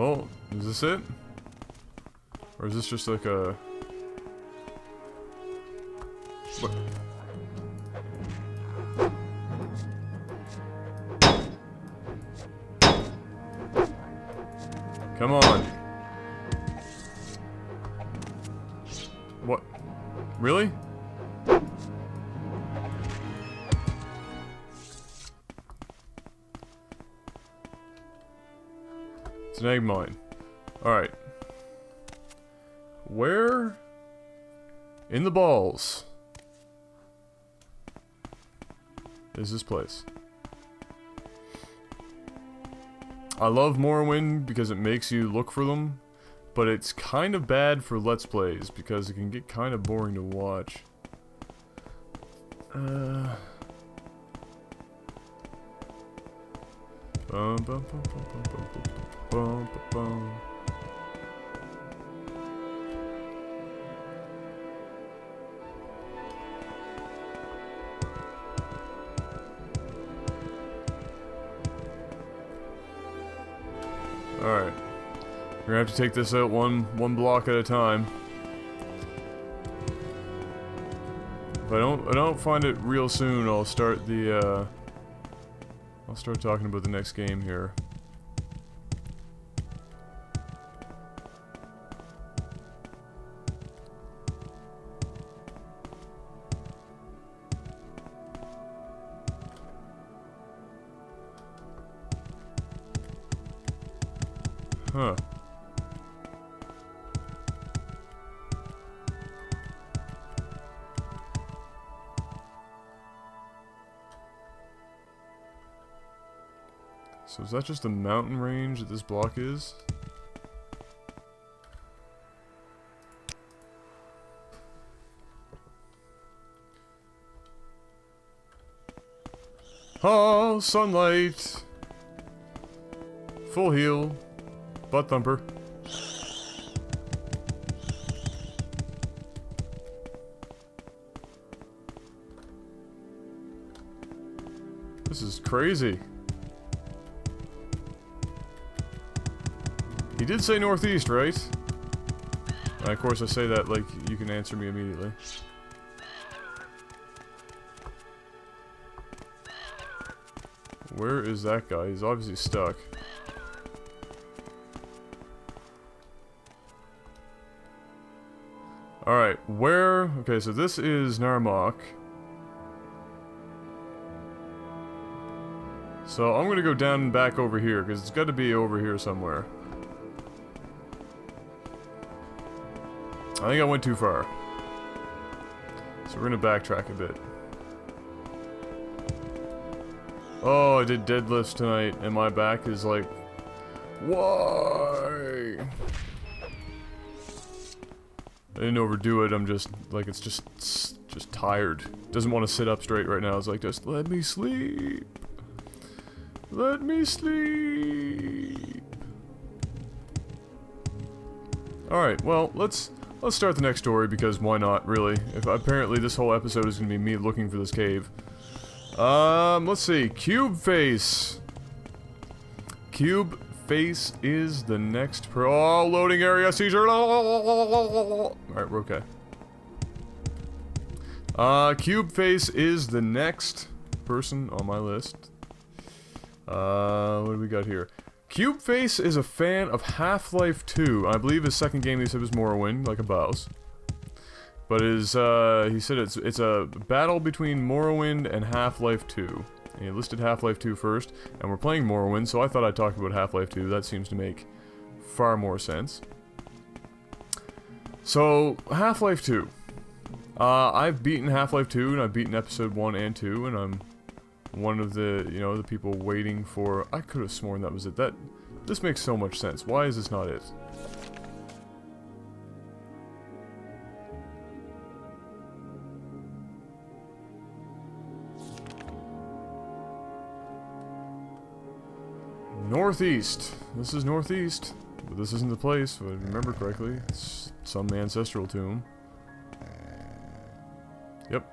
Oh, is this it? Or is this just like a... What? Come on. What? Really? It's an egg mine. Alright. Where? In the balls is this place? I love Morrowind because it makes you look for them, but it's kind of bad for Let's Plays because it can get kind of boring to watch. Bum, bum, bum, bum, bum, bum, bum, bum, bum. Alright. We're gonna have to take this out one block at a time. If I don't find it real soon, I'll start the I'll start talking about the next game here. Huh. So is that just the mountain range that this block is? Oh, sunlight! Full heal. Butt thumper. This is crazy. He did say northeast, right? And of course I say that like you can answer me immediately. Where is that guy? He's obviously stuck. Alright, where... Okay, so this is Narmak. So I'm gonna go down and back over here, because it's gotta be over here somewhere. I think I went too far. So we're gonna backtrack a bit. Oh, I did deadlifts tonight, and my back is like... Why? I didn't overdo it, I'm just, like, it's just tired. Doesn't want to sit up straight right now. It's like, just let me sleep. Let me sleep. Alright, well, let's start the next story, because why not, really? If apparently this whole episode is gonna be me looking for this cave. Let's see. Cube face. Cube face is the next oh, loading area seizure. Alright, we're okay. Cube face is the next person on my list. What do we got here? Cube face is a fan of Half-Life 2. I believe his second game he said was Morrowind, like a boss. But his, he said it's a battle between Morrowind and Half-Life 2. And he listed Half-Life 2 first, and we're playing Morrowind, so I thought I'd talk about Half-Life 2. That seems to make far more sense. So, Half-Life 2. I've beaten Half-Life 2, and I've beaten Episode 1 and 2, and I'm one of the, you know, the people waiting for... I could have sworn that was it. This makes so much sense. Why is this not it? Northeast. This is northeast. But this isn't the place, if I remember correctly. It's some ancestral tomb. Yep.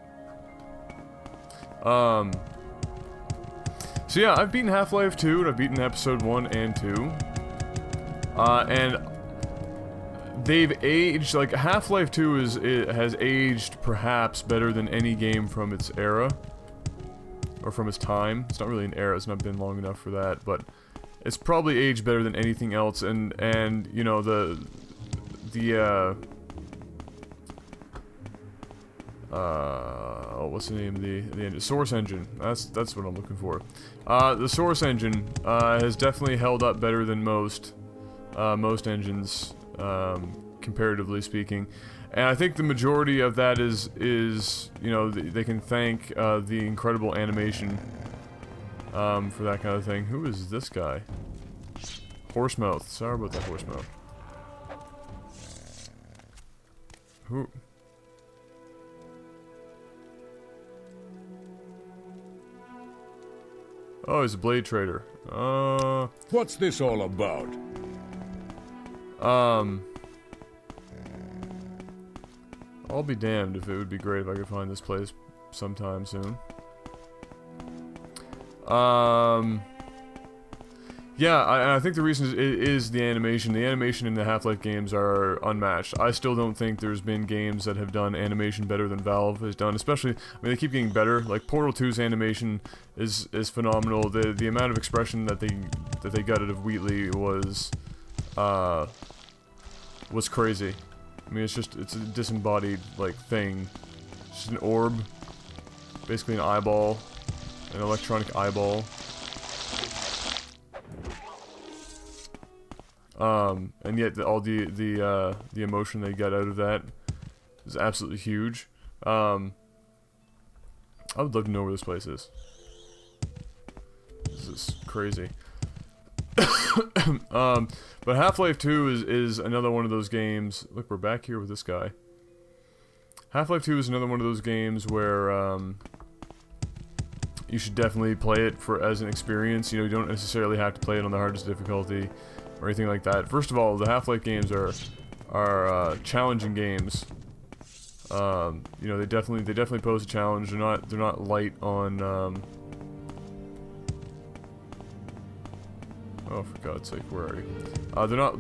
So yeah, I've beaten Half-Life 2, and I've beaten Episode 1 and 2. And they've aged, like, Half-Life 2 has aged perhaps better than any game from its era. Or from its time. It's not really an era, it's not been long enough for that, but it's probably aged better than anything else, and you know, what's the name of the Source Engine? That's what I'm looking for. The Source Engine has definitely held up better than most engines, comparatively speaking. And I think the majority of that is you know, they can thank the incredible animation for that kind of thing. Who is this guy? Horsemouth. Sorry about that, Horsemouth. Who? Oh, he's a blade trader. What's this all about? I'll be damned if it would be great if I could find this place sometime soon. Yeah, I think the reason is the animation. The animation in the Half-Life games are unmatched. I still don't think there's been games that have done animation better than Valve has done. Especially, I mean, they keep getting better. Like Portal 2's animation is phenomenal. The amount of expression that they got out of Wheatley was crazy. I mean, it's a disembodied, like, thing. It's just an orb. Basically an eyeball. An electronic eyeball. And yet all the emotion they got out of that is absolutely huge. I would love to know where this place is. This is crazy. But Half-Life 2 is another one of those games. Look, we're back here with this guy. Half-Life 2 is another one of those games where you should definitely play it as an experience. You know, you don't necessarily have to play it on the hardest difficulty or anything like that. First of all, the Half-Life games are challenging games. You know, they definitely pose a challenge. They're not light on oh, for God's sake, where are you?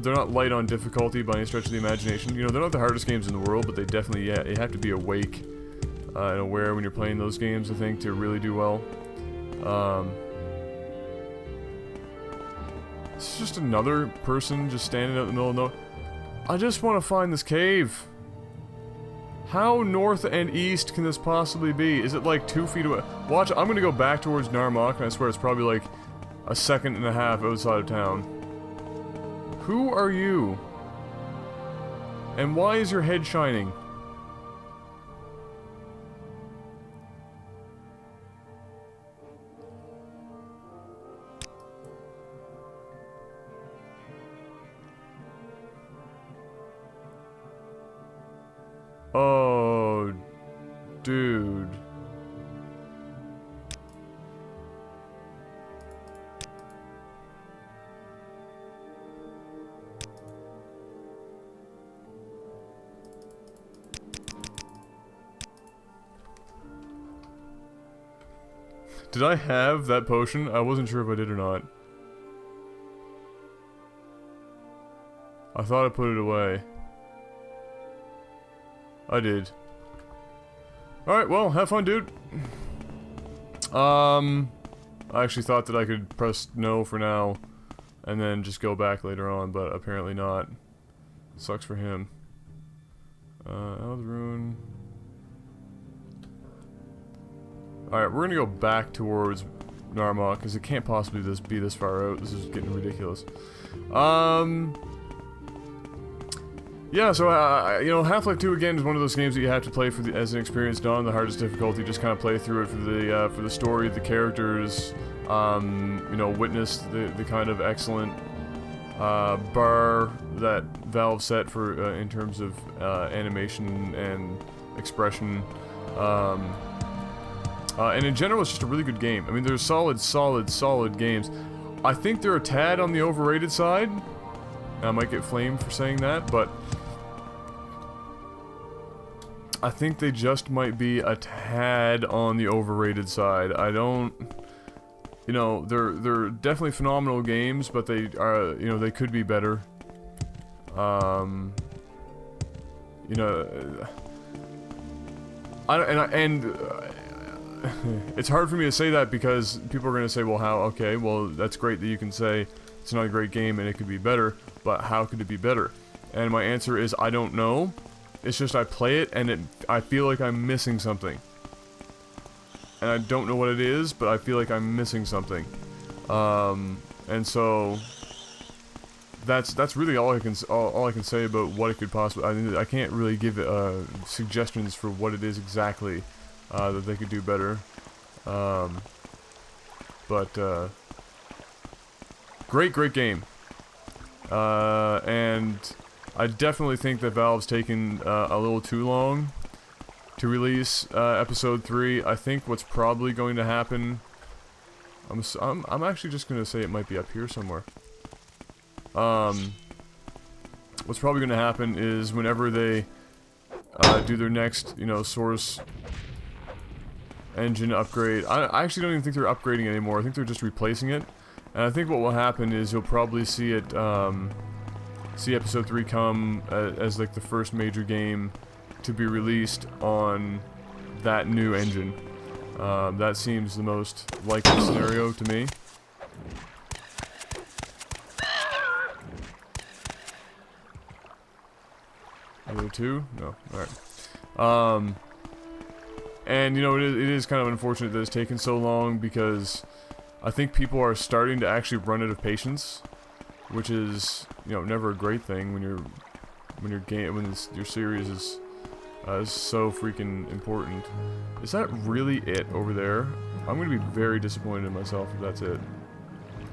They're not light on difficulty by any stretch of the imagination. You know, they're not the hardest games in the world, but they definitely, yeah, you have to be awake and aware when you're playing those games, I think, to really do well. It's just another person just standing out in the middle of nowhere. I just want to find this cave. How north and east can this possibly be? Is it like 2 feet away? Watch, I'm gonna go back towards Narmak, and I swear it's probably like a second and a half outside of town. Who are you? And why is your head shining? Oh, dude. Did I have that potion? I wasn't sure if I did or not. I thought I put it away. I did. Alright, well, have fun, dude. I actually thought that I could press no for now and then just go back later on, but apparently not. Sucks for him. Out of the ruin. Alright, we're gonna go back towards Narmak, because it can't possibly be this far out. This is getting ridiculous. Yeah, so, you know, Half-Life 2 again is one of those games that you have to play as an experience, not on the hardest difficulty, just kind of play through it for the story, the characters, you know, witness the kind of excellent bar that Valve set for in terms of animation and expression. And in general, it's just a really good game. I mean, they're solid games. I think they're a tad on the overrated side. I might get flamed for saying that, but I think they just might be a tad on the overrated side. I don't, you know, they're definitely phenomenal games, but they are, you know, they could be better. You know, it's hard for me to say that because people are going to say, well, how? Okay, well, that's great that you can say it's not a great game and it could be better, but how could it be better? And my answer is, I don't know. It's just I play it and I feel like I'm missing something. And I don't know what it is, but I feel like I'm missing something. And so that's really all I can say about what it could possibly. I can't really give suggestions for what it is exactly that they could do better. Great game. And I definitely think that Valve's taken a little too long to release episode 3. I think what's probably going to happen. I'm actually just gonna say it might be up here somewhere. What's probably gonna happen is whenever they do their next, you know, source engine upgrade. I actually don't even think they're upgrading it anymore. I think they're just replacing it. And I think what will happen is you'll probably see it, see episode 3 come as like the first major game to be released on that new engine. That seems the most likely scenario to me. Other two? No. Alright. And, you know, it is kind of unfortunate that it's taken so long because I think people are starting to actually run out of patience, which is, you know, never a great thing when your series is so freaking important. Is that really it over there? I'm gonna be very disappointed in myself if that's it.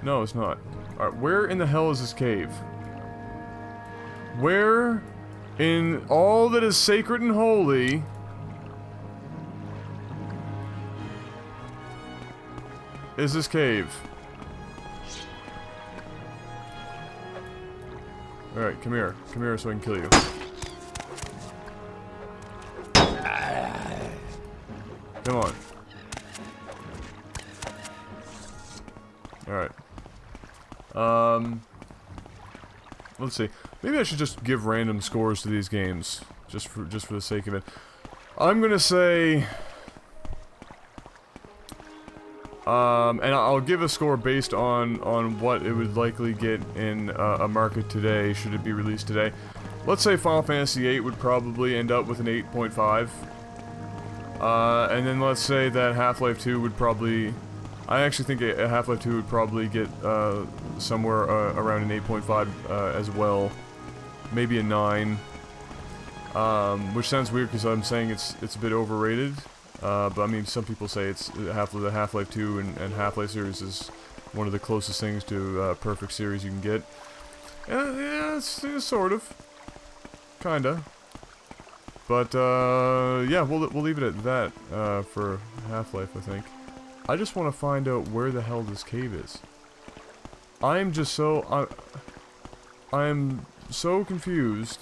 No, it's not. Alright, where in the hell is this cave? Where in all that is sacred and holy is this cave? Alright, come here. Come here so I can kill you. Come on. Alright. Let's see. Maybe I should just give random scores to these games. Just for the sake of it. I'm gonna say... and I'll give a score based on what it would likely get in a market today, should it be released today. Let's say Final Fantasy VIII would probably end up with an 8.5. And then let's say that Half-Life 2 would probably... I actually think a Half-Life 2 would probably get somewhere around an 8.5 as well. Maybe a 9. Which sounds weird because I'm saying it's a bit overrated. But I mean, some people say it's the Half-Life 2 and Half-Life series is one of the closest things to a perfect series you can get. Yeah, it's sort of. Kinda. But, yeah, we'll leave it at that, for Half-Life, I think. I just want to find out where the hell this cave is. I'm just so... I'm so confused.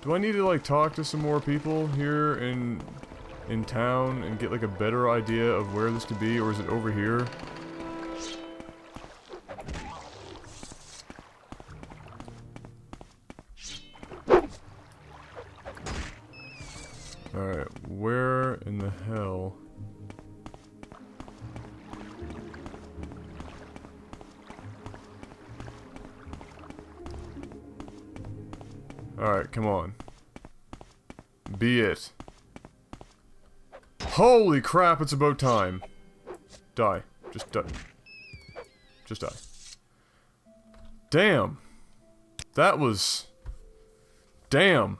Do I need to, like, talk to some more people here in town and get, like, a better idea of where this could be, or is it over here? Alright, where in the hell? Alright, come on. Be it. Holy crap, it's about time. Die. Just die. Just die. Damn. That was... Damn.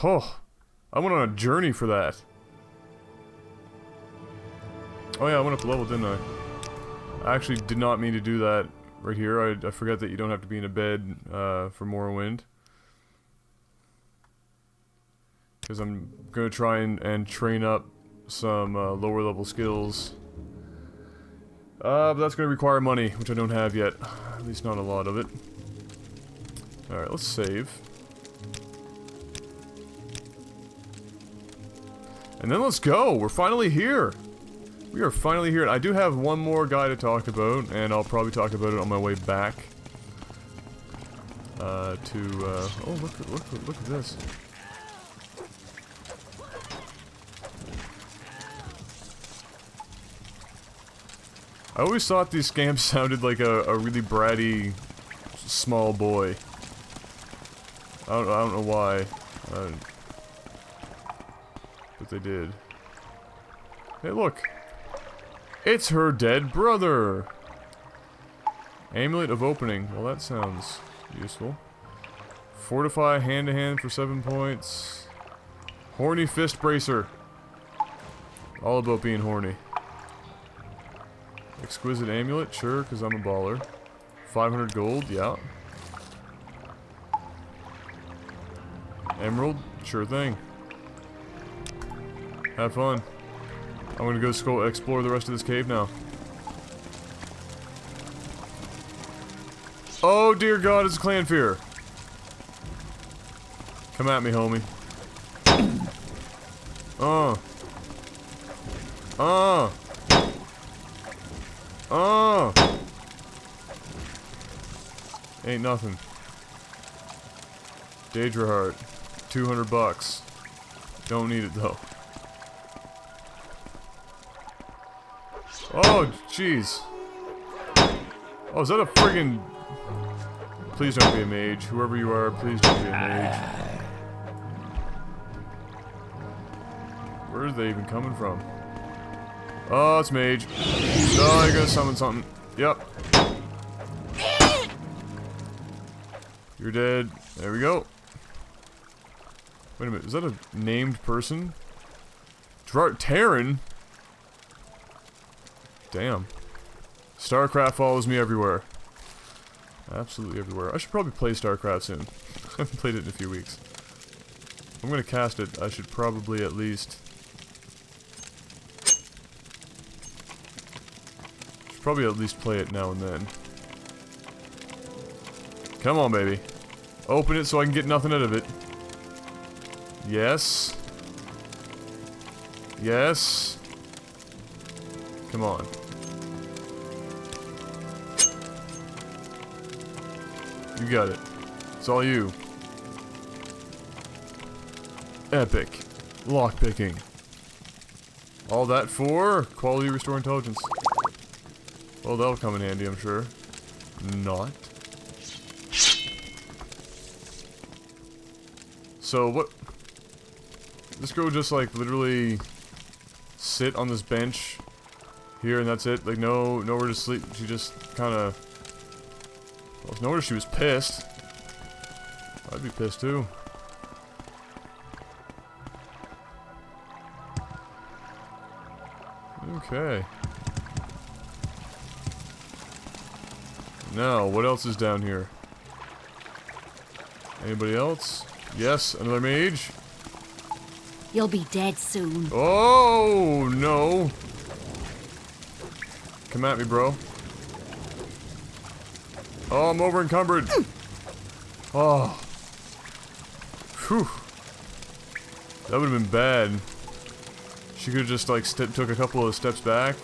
Oh. I went on a journey for that. Oh yeah, I went up a level, didn't I? I actually did not mean to do that right here. I forgot that you don't have to be in a bed for Morrowind. Because I'm going to try and train up some lower level skills. But that's going to require money, which I don't have yet. At least not a lot of it. Alright, let's save. And then let's go! We're finally here! We are finally here. I do have one more guy to talk about, and I'll probably talk about it on my way back. Oh, look at this. I always thought these scamps sounded like a really bratty, small boy. I don't know why. But they did. Hey, look! It's her dead brother! Amulet of Opening. Well, that sounds useful. Fortify hand-to-hand for 7 points. Horny Fist Bracer. All about being horny. Exquisite Amulet, sure, because I'm a baller. 500 gold, yeah. Emerald, sure thing. Have fun. I'm gonna go explore the rest of this cave now. Oh dear God, it's clan fear. Come at me, homie. Ain't nothing. Daedra Heart. 200 bucks. Don't need it though. Oh, jeez. Oh, is that a friggin... Please don't be a mage. Whoever you are, please don't be a mage. Where are they even coming from? Oh, it's mage. Oh, I gotta summon something. Yep. You're dead. There we go. Wait a minute, is that a named person? Terran? Damn. StarCraft follows me everywhere. Absolutely everywhere. I should probably play StarCraft soon. I haven't played it in a few weeks. If I'm gonna cast it, I should probably at least... play it now and then. Come on, baby. Open it so I can get nothing out of it. Yes. Yes. Come on. You got it. It's all you. Epic. Lockpicking. All that for quality restore intelligence. Well, that'll come in handy, I'm sure. Not. So what? This girl just like literally sit on this bench here and that's it? Like nowhere to sleep. She just kinda... Well, no wonder she was pissed. I'd be pissed too. Okay. Now, what else is down here? Anybody else? Yes, another mage. You'll be dead soon. Oh, no. Come at me, bro. Oh, I'm over encumbered. Oh. Whew. That would have been bad. She could have just, like, took a couple of steps back.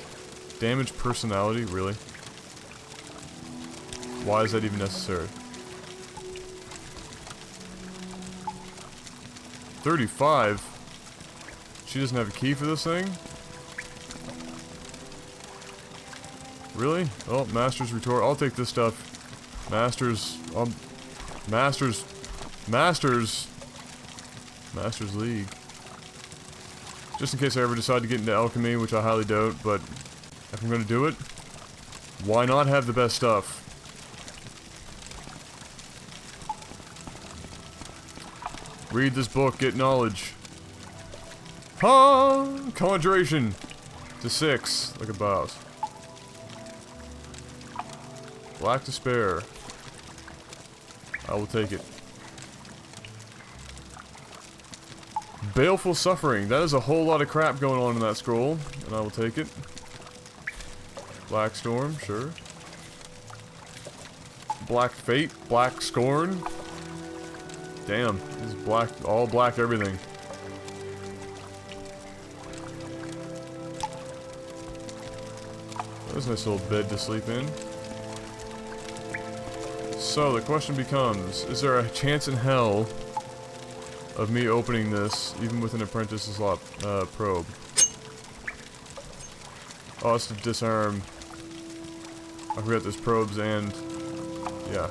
Damaged personality, really? Why is that even necessary? 35? She doesn't have a key for this thing? Really? Oh, Master's Retort. I'll take this stuff. Masters League. Just in case I ever decide to get into alchemy, which I highly doubt, but if I'm gonna do it, why not have the best stuff? Read this book, get knowledge. Conjuration to 6, like a boss. Black Despair. I will take it. Baleful Suffering. That is a whole lot of crap going on in that scroll, and I will take it. Black Storm, sure. Black Fate, Black Scorn. Damn, this is black, all black everything. That's a nice little bed to sleep in. So the question becomes, is there a chance in hell of me opening this, even with an apprentice's probe? Oh, it's to disarm. I forgot there's probes and... yeah.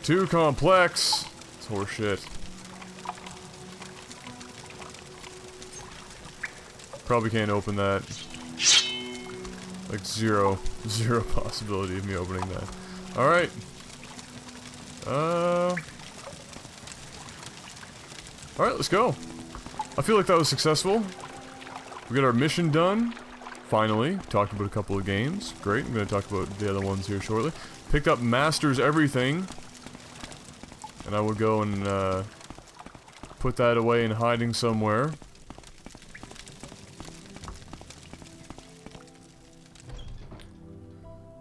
Too complex! It's horseshit. Probably can't open that. Like zero possibility of me opening that. Alright. Alright, let's go. I feel like that was successful. We got our mission done. Finally. Talked about a couple of games. Great. I'm going to talk about the other ones here shortly. Picked up Masters Everything. And I will go and put that away in hiding somewhere.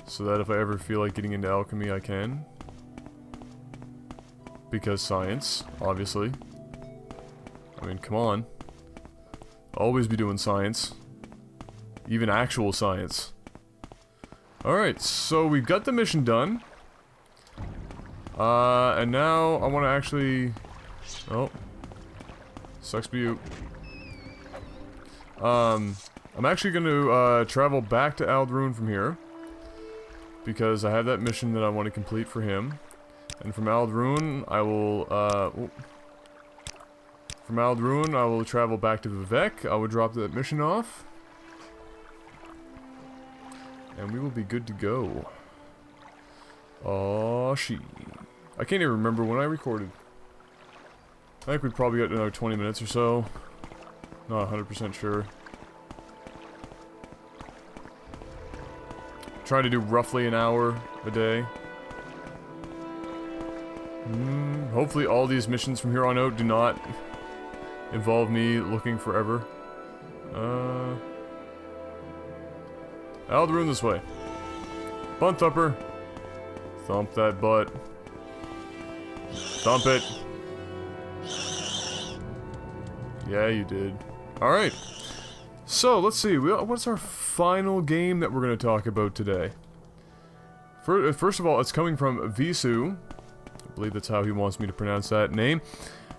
So that if I ever feel like getting into alchemy, I can. Because science, obviously. I mean, come on. Always be doing science. Even actual science. Alright, so we've got the mission done. And now I want to actually... oh. Sucks Butte. I'm actually going to travel back to Aldrune from here. Because I have that mission that I want to complete for him. And from Aldrune, I will, from Aldrune, I will travel back to Vivek. I will drop that mission off. And we will be good to go. Aw, she. I can't even remember when I recorded. I think we probably got another 20 minutes or so. Not 100% sure. Try to do roughly an hour a day. Hopefully all these missions from here on out do not involve me looking forever. Aldrune this way. Bunt thumper. Thump that butt. Thump it. Yeah, you did. Alright. So, let's see. What's our final game that we're going to talk about today? First of all, it's coming from Visu. I believe that's how he wants me to pronounce that name.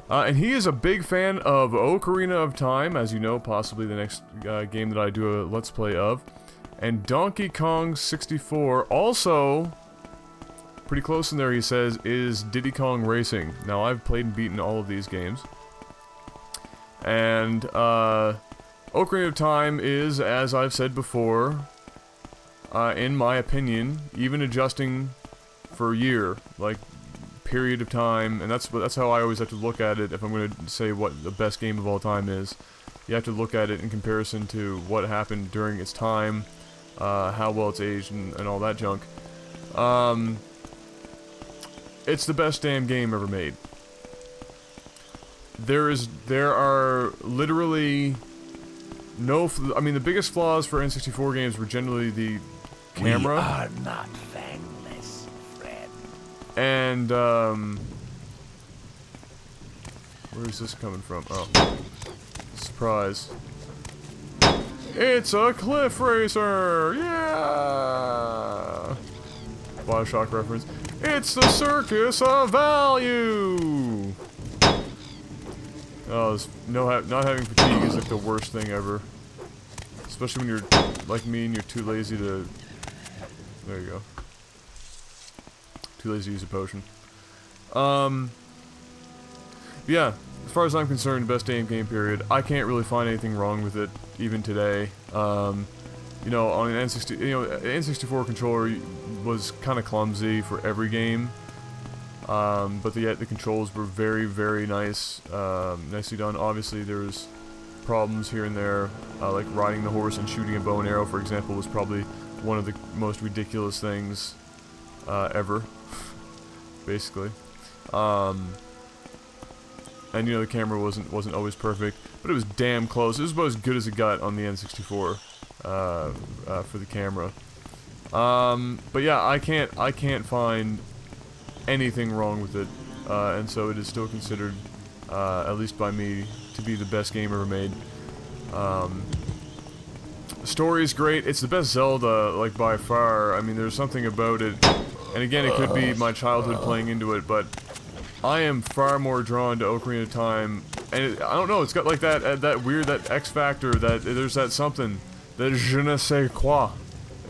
And he is a big fan of Ocarina of Time, as you know, possibly the next game that I do a Let's Play of. And Donkey Kong 64, also, pretty close in there, he says, is Diddy Kong Racing. Now, I've played and beaten all of these games. And, Ocarina of Time is, as I've said before, in my opinion, even adjusting for a year, like, period of time, and that's how I always have to look at it if I'm going to say what the best game of all time is. You have to look at it in comparison to what happened during its time, how well it's aged, and all that junk. It's the best damn game ever made. There are literally no... I mean, the biggest flaws for N64 games were generally the camera. We are not fangless, friend. And, where is this coming from? Oh. Surprise. It's a cliff racer! Yeah! BioShock reference. It's the circus of value! Oh, not having fatigue is like the worst thing ever. Especially when you're like me and you're too lazy to... There you go. Too lazy to use a potion. Yeah, as far as I'm concerned, best damn game period. I can't really find anything wrong with it, even today. You know, on an N64 controller was kind of clumsy for every game. But yet the controls were very, very nice, nicely done. Obviously, there was problems here and there, like riding the horse and shooting a bow and arrow, for example, was probably one of the most ridiculous things ever, basically. And you know, the camera wasn't always perfect, but it was damn close. It was about as good as it got on the N64 for the camera. But yeah, I can't find anything wrong with it, and so it is still considered at least by me, to be the best game ever made. The story is great. It's the best Zelda, like, by far. I mean, there's something about it, and again, it could be my childhood playing into it, but I am far more drawn to Ocarina of Time, and I don't know, it's got like that weird, that X factor, that there's that something, that je ne sais quoi,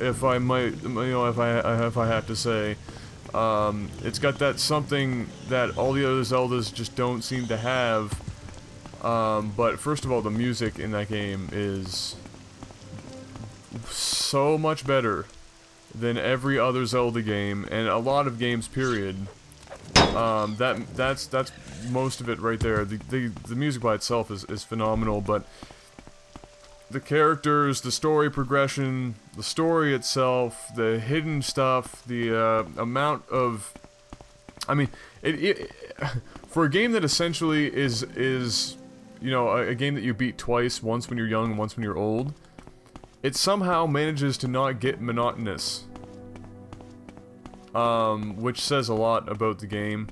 if I might, you know, if I have to say. It's got that something that all the other Zeldas just don't seem to have. But first of all, the music in that game is so much better than every other Zelda game, and a lot of games, period. That's most of it right there. The music by itself is phenomenal, but the characters, the story progression, the story itself, the hidden stuff, the amount of, I mean, for a game that essentially is you know, a game that you beat twice, once when you're young and once when you're old, it somehow manages to not get monotonous. Which says a lot about the game.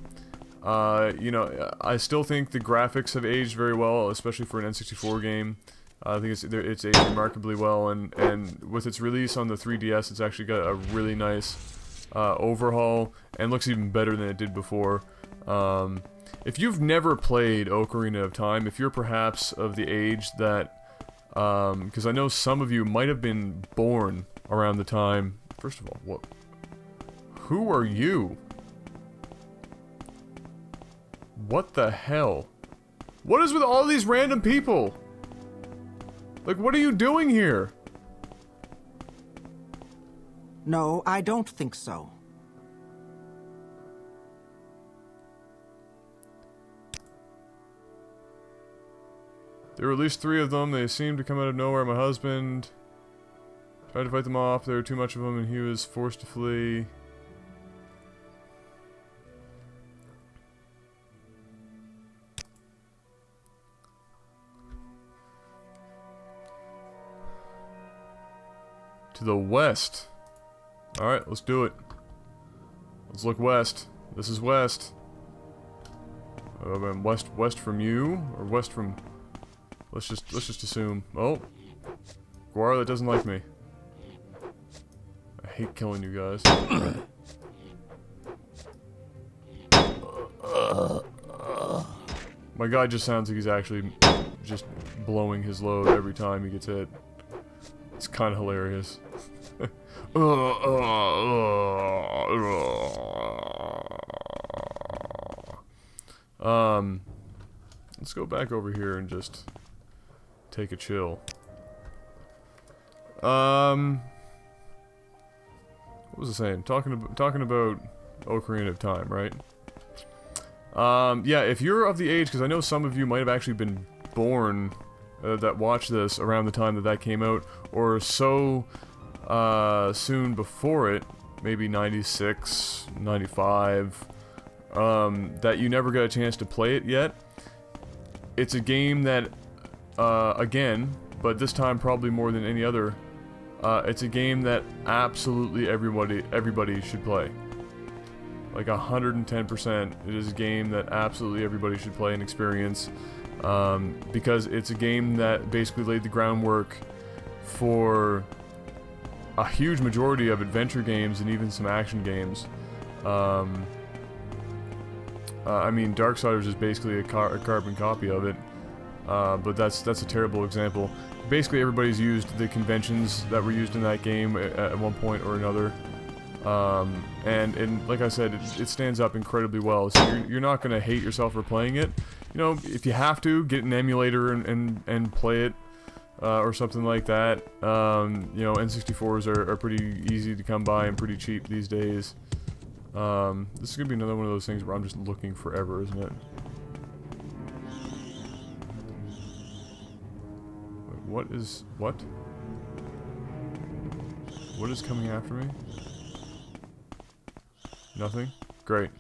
You know, I still think the graphics have aged very well, especially for an N64 game. I think it's aged remarkably well, and with its release on the 3DS, it's actually got a really nice overhaul, and looks even better than it did before. If you've never played Ocarina of Time, if you're perhaps of the age that, because I know some of you might have been born around the time. First of all, who are you? What the hell? What is with all these random people? Like, what are you doing here? No, I don't think so. There were at least 3 of them. They seemed to come out of nowhere. My husband tried to fight them off. There were too much of them, and he was forced to flee. To the west. Alright, let's do it. Let's look west. This is west. West from you? Or west from... Let's just assume. Oh. Guar, that doesn't like me. I hate killing you guys. My guy just sounds like he's actually just blowing his load every time he gets hit. It's kind of hilarious. Let's go back over here and just take a chill. What was I saying? Talking about Ocarina of Time, right? Yeah, if you're of the age, because I know some of you might have actually been born that watched this around the time that came out, or so soon before it, maybe 96, 95, that you never got a chance to play it yet. It's a game that, again, but this time probably more than any other, it's a game that absolutely everybody should play. Like 110%. It is a game that absolutely everybody should play and experience. Because it's a game that basically laid the groundwork for a huge majority of adventure games and even some action games. I mean, Darksiders is basically a carbon copy of it, but that's a terrible example. Basically, everybody's used the conventions that were used in that game at one point or another, and like I said, it stands up incredibly well. So you're not gonna hate yourself for playing it. You know, if you have to, get an emulator and play it, or something like that. You know, N64s are pretty easy to come by and pretty cheap these days. This is gonna be another one of those things where I'm just looking forever, isn't it? Wait, what is coming after me? Nothing? Great.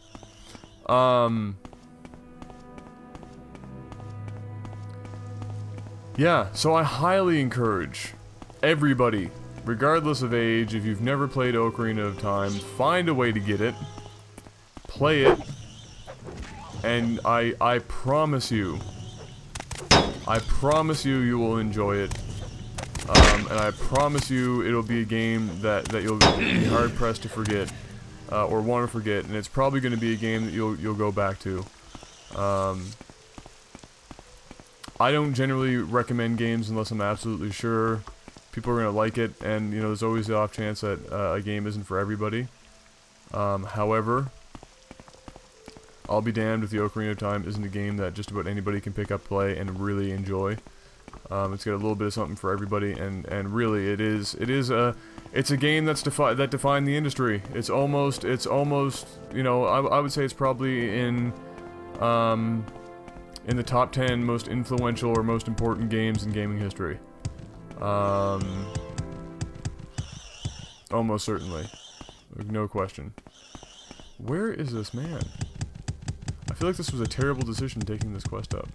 Yeah, so I highly encourage everybody, regardless of age, if you've never played Ocarina of Time, find a way to get it, play it, and I promise you, you will enjoy it. And I promise you it'll be a game that you'll be hard pressed to forget, or want to forget, and it's probably going to be a game that you'll go back to. I don't generally recommend games unless I'm absolutely sure people are going to like it, and you know, there's always the off chance that a game isn't for everybody. However, I'll be damned if the Ocarina of Time isn't a game that just about anybody can pick up, play, and really enjoy. It's got a little bit of something for everybody, and really it's a game that defined the industry. It's almost, you know, I would say it's probably in the top 10 most influential or most important games in gaming history. Almost certainly. No question. Where is this man? I feel like this was a terrible decision taking this quest up.